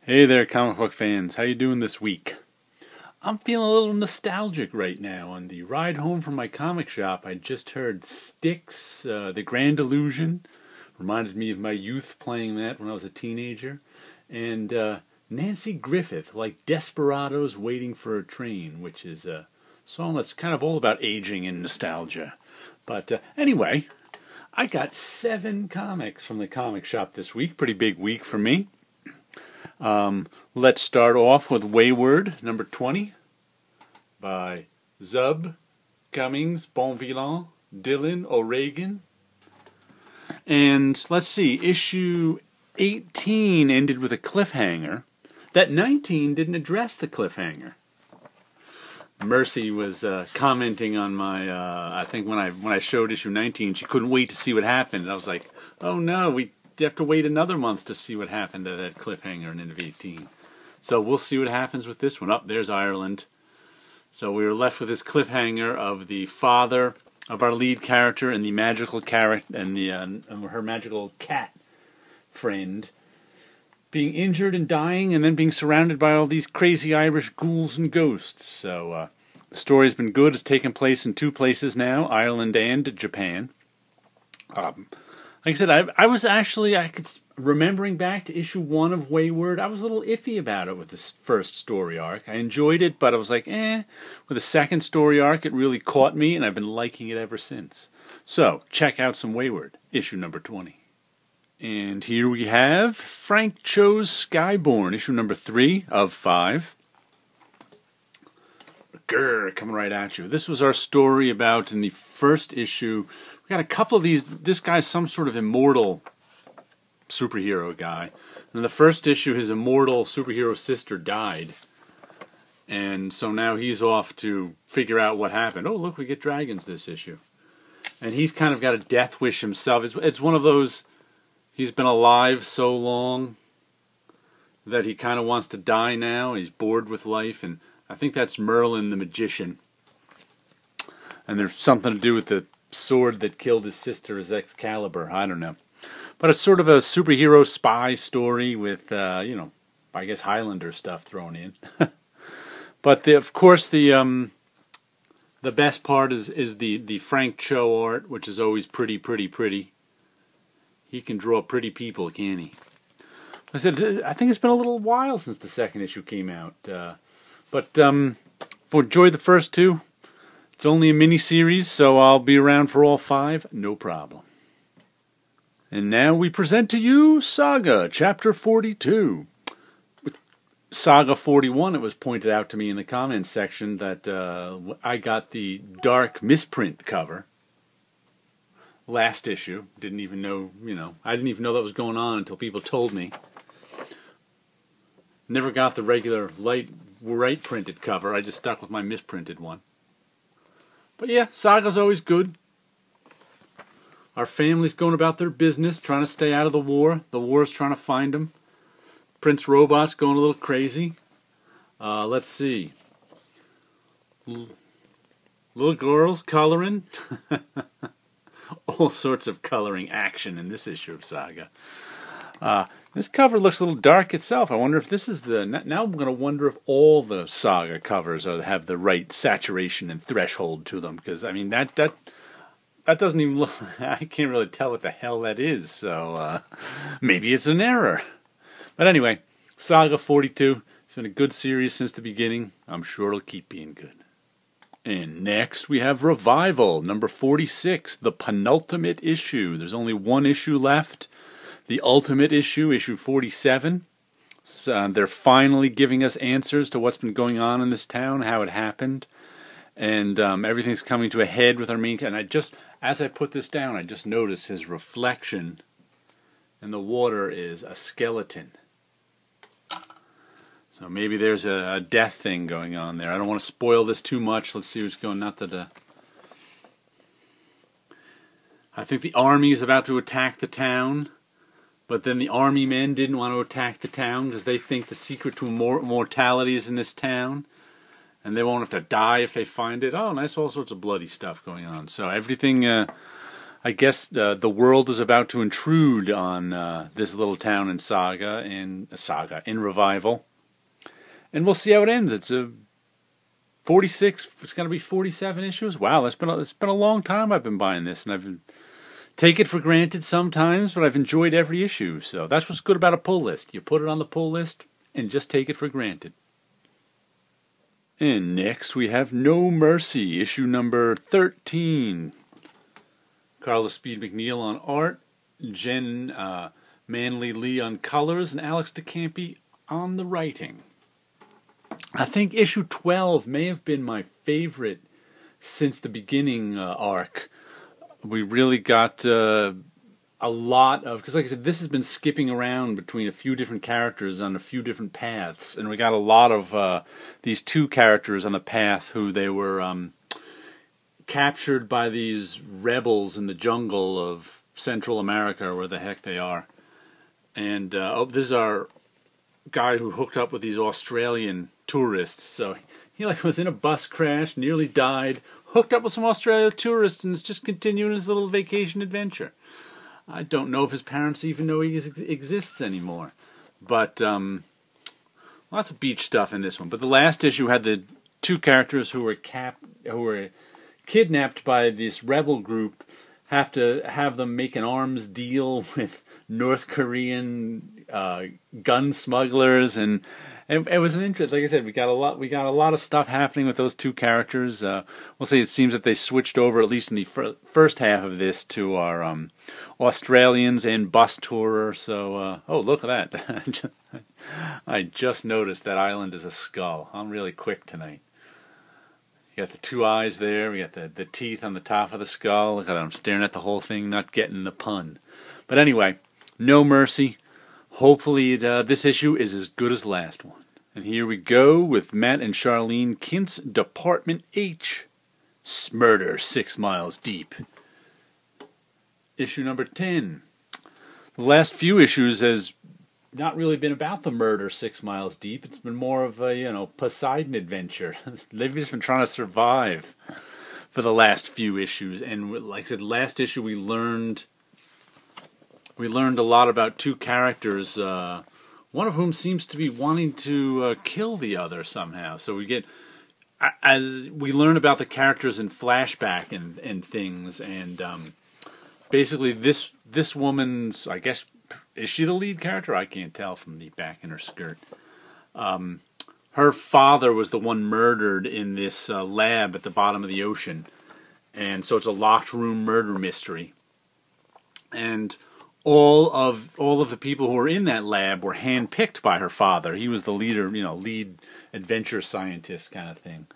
Hey there, comic book fans. How you doing this week? I'm feeling a little nostalgic right now. On the ride home from my comic shop, I just heard Styx, The Grand Illusion. Reminded me of my youth playing that when I was a teenager. And Nancy Griffith, like Desperados Waiting for a Train, which is a song that's kind of all about aging and nostalgia. But anyway, I got 7 comics from the comic shop this week. Pretty big week for me. Let's start off with Wayward, number 20, by Zub, Cummings, Bonvillain, Dylan, O'Regan. And let's see, issue 18 ended with a cliffhanger. That 19 didn't address the cliffhanger. Mercy was commenting on my, I think when I showed issue 19, she couldn't wait to see what happened. And I was like, oh no, we have to wait another month to see what happened to that cliffhanger in end of 18. So we'll see what happens with this one. Up there's Ireland. So we were left with this cliffhanger of the father of our lead character and the magical carrot and her magical cat friend being injured and dying, and then being surrounded by all these crazy Irish ghouls and ghosts. So the story's been good. It's taken place in 2 places now, Ireland and Japan. Like I said, I could remembering back to issue 1 of Wayward, I was a little iffy about it with this first story arc. I enjoyed it, but I was like, With the second story arc, it really caught me, and I've been liking it ever since. So, check out some Wayward, issue number 20. And here we have Frank Cho's Skyborn, issue number 3 of 5. Grr, coming right at you. This was our story about, in the first issue, we got a couple of these. This guy's some sort of immortal superhero guy. In the first issue, his immortal superhero sister died. And so now he's off to figure out what happened. Oh, look, we get dragons this issue. And he's kind of got a death wish himself. It's one of those, he's been alive so long that he kind of wants to die now. He's bored with life. And I think that's Merlin the magician. And there's something to do with the sword that killed his sister, his Excalibur. I don't know. But it's sort of a superhero spy story with, I guess Highlander stuff thrown in. But of course the best part is the Frank Cho art, which is always pretty, pretty, pretty. He can draw pretty people, can't he? I think it's been a little while since the second issue came out. But enjoyed the first 2. It's only a mini-series, so I'll be around for all 5, no problem. And now we present to you Saga, Chapter 42. With Saga 41, it was pointed out to me in the comments section that I got the dark misprint cover. Last issue. Didn't even know, I didn't even know that was going on until people told me. Never got the regular right printed cover. I just stuck with my misprinted one. But yeah, Saga's always good. Our family's going about their business, trying to stay out of the war. The war's trying to find them. Prince Robot's going a little crazy. Let's see. Little girls coloring. All sorts of coloring action in this issue of Saga. This cover looks a little dark itself. I wonder if this is now I'm going to wonder if all the Saga covers have the right saturation and threshold to them, because I mean that doesn't even look, I can't really tell what the hell that is, so maybe it's an error. But anyway, Saga 42, it's been a good series since the beginning. I'm sure it'll keep being good. And next we have Revival, number 46, the penultimate issue. There's only 1 issue left. The ultimate issue, issue 47. So they're finally giving us answers to what's been going on in this town, how it happened. And everything's coming to a head with our main character. And as I put this down, I just noticed his reflection in the water is a skeleton. So maybe there's a death thing going on there. I don't want to spoil this too much. Let's see what's going on. I think the army is about to attack the town. But then the army men didn't want to attack the town because they think the secret to immortality is in this town. And they won't have to die if they find it. Oh, nice, all sorts of bloody stuff going on. So everything, I I guess the world is about to intrude on this little town in Saga, in Revival, and we'll see how it ends. It's a 46. It's going to be 47 issues. Wow, it's been a long time I've been buying this, and I've take it for granted sometimes, but I've enjoyed every issue. So that's what's good about a pull list. You put it on the pull list and just take it for granted. And next we have No Mercy, issue number 13. Carla Speed McNeil on art, Jen Manley Lee on colors, and Alex DeCampi on the writing. I think issue 12 may have been my favorite since the beginning arc. We really got a lot of, because like I said, this has been skipping around between a few different characters on a few different paths, and we got a lot of these two characters on the path who they were captured by these rebels in the jungle of Central America, or where the heck they are. And this is our guy who hooked up with these Australian tourists. So he was in a bus crash, nearly died, hooked up with some Australian tourists, and is just continuing his little vacation adventure. I don't know if his parents even know he exists anymore. But lots of beach stuff in this one. But the last issue had the two characters who were kidnapped by this rebel group, have to have them make an arms deal with North Korean gun smugglers, and it was an interest. Like I said, we got a lot of stuff happening with those two characters. We'll see. It seems that they switched over, at least in the first half of this, to our Australians and bus tourer. So, oh, look at that! I just noticed that island is a skull. I'm really quick tonight. You got the two eyes there. We got the teeth on the top of the skull. Look at that. I'm staring at the whole thing, not getting the pun. But anyway, No Mercy. Hopefully this issue is as good as the last one. And here we go with Matt and Charlene Kint's Department H. Murder 6 Miles Deep. Issue number 10. The last few issues has not really been about the murder 6 miles deep. It's been more of a, Poseidon adventure. They've just been trying to survive for the last few issues. And like I said, last issue we learned a lot about two characters, one of whom seems to be wanting to kill the other somehow. So we get, as we learn about the characters in flashback and things, and basically this woman's, I guess, is she the lead character? I can't tell from the back in her skirt. Her father was the one murdered in this lab at the bottom of the ocean, and so it's a locked room murder mystery. And all of the people who were in that lab were handpicked by her father. He was the leader, lead adventure scientist kind of thing.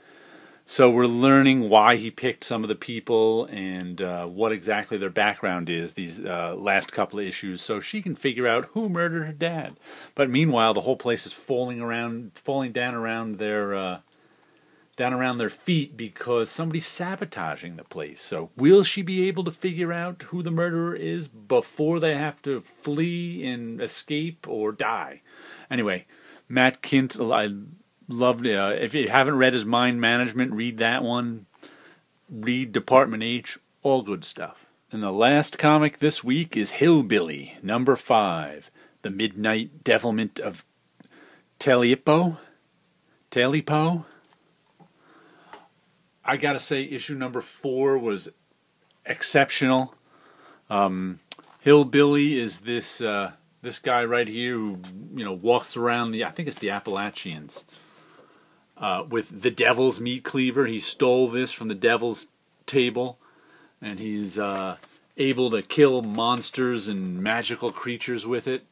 So we're learning why he picked some of the people and what exactly their background is these last couple of issues, so she can figure out who murdered her dad. But meanwhile, the whole place is falling down around their feet because somebody's sabotaging the place. So will she be able to figure out who the murderer is before they have to flee and escape or die? Anyway, Matt Kint, I loved it. If you haven't read his Mind Management, read that one. Read Department H. All good stuff. And the last comic this week is Hillbilly, number 5. The Midnight Devilment of Talipo? I gotta say, issue number 4 was exceptional. Hillbilly is this guy right here who walks around I think it's the Appalachians with the Devil's Meat Cleaver. He stole this from the Devil's table, and he's able to kill monsters and magical creatures with it.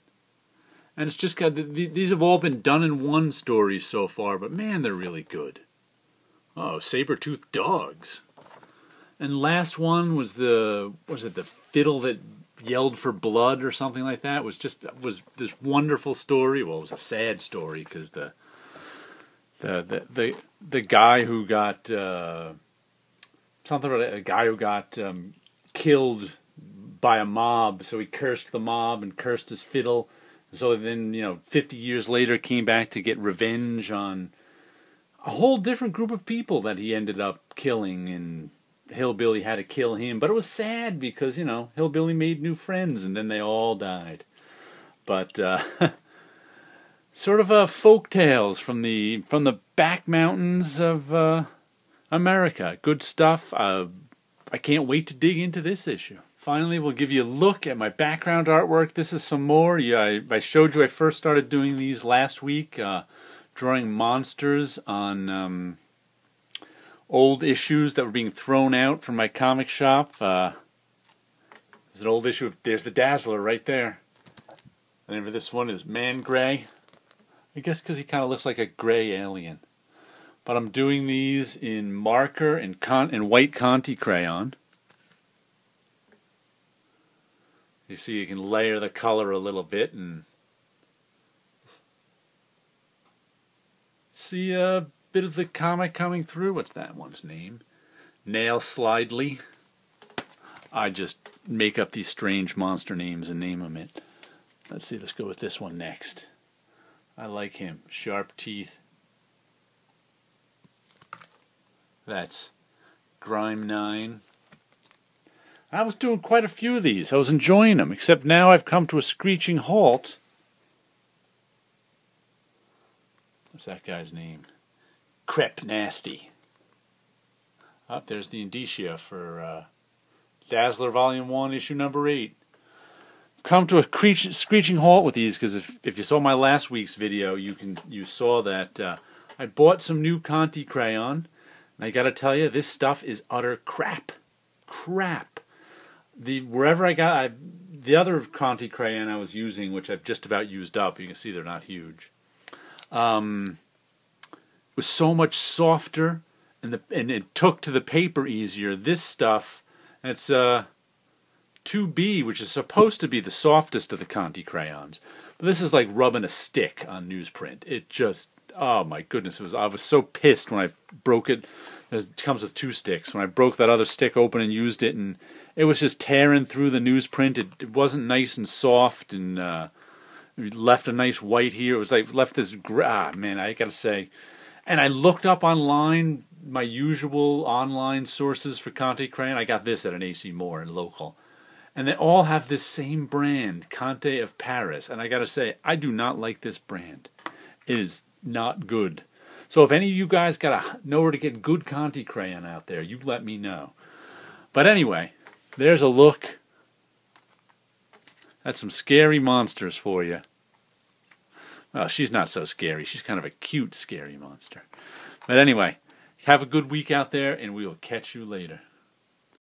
And it's just got these have all been done in one story so far, but man, they're really good. Oh, saber-toothed dogs. And last one was the fiddle that yelled for blood or something like that. It was this wonderful story. Well, it was a sad story because the guy who got killed by a mob, so he cursed the mob and cursed his fiddle. So then 50 years later came back to get revenge on a whole different group of people that he ended up killing, and Hillbilly had to kill him. But it was sad because, you know, Hillbilly made new friends and then they all died. But sort of folk tales from the back mountains of America. Good stuff. I can't wait to dig into this issue. Finally, we'll give you a look at my background artwork. This is some more. I showed you I first started doing these last week, drawing monsters on old issues that were being thrown out from my comic shop. There's an old issue of, there's the Dazzler right there. The name of this one is Man Gray. I guess because he kind of looks like a gray alien. But I'm doing these in marker and white Conti crayon. You see, you can layer the color a little bit and see a bit of the comic coming through. What's that one's name? Nail Slidely. I just make up these strange monster names and name them it. Let's see, let's go with this one next. I like him. Sharp teeth. That's Grime 9. I was doing quite a few of these. I was enjoying them, except now I've come to a screeching halt. What's that guy's name? Crep Nasty. Oh, there's the indicia for Dazzler Volume 1, Issue number 8. Come to a screeching halt with these because if you saw my last week's video, you saw that I bought some new Conti crayon, and I got to tell you, this stuff is utter crap. Crap. Wherever I got the other Conti crayon I was using, which I've just about used up. You can see they're not huge. Was so much softer, and it took to the paper easier. This stuff, it's 2B, which is supposed to be the softest of the Conti crayons, but this is like rubbing a stick on newsprint. It just, oh my goodness, I was so pissed when I broke it. It comes with 2 sticks. When I broke that other stick open and used it, and it was just tearing through the newsprint. It wasn't nice and soft, and it left a nice white here. It was like left this man, I gotta say. And I looked up online my usual online sources for Conti crayon. I got this at an AC Moore and local. And they all have this same brand, Conte of Paris. And I gotta say, I do not like this brand. It is not good. So if any of you guys know where to get good Conti crayon out there, you let me know. But anyway, there's a look at some scary monsters for you. Well, she's not so scary. She's kind of a cute, scary monster. But anyway, have a good week out there, and we will catch you later.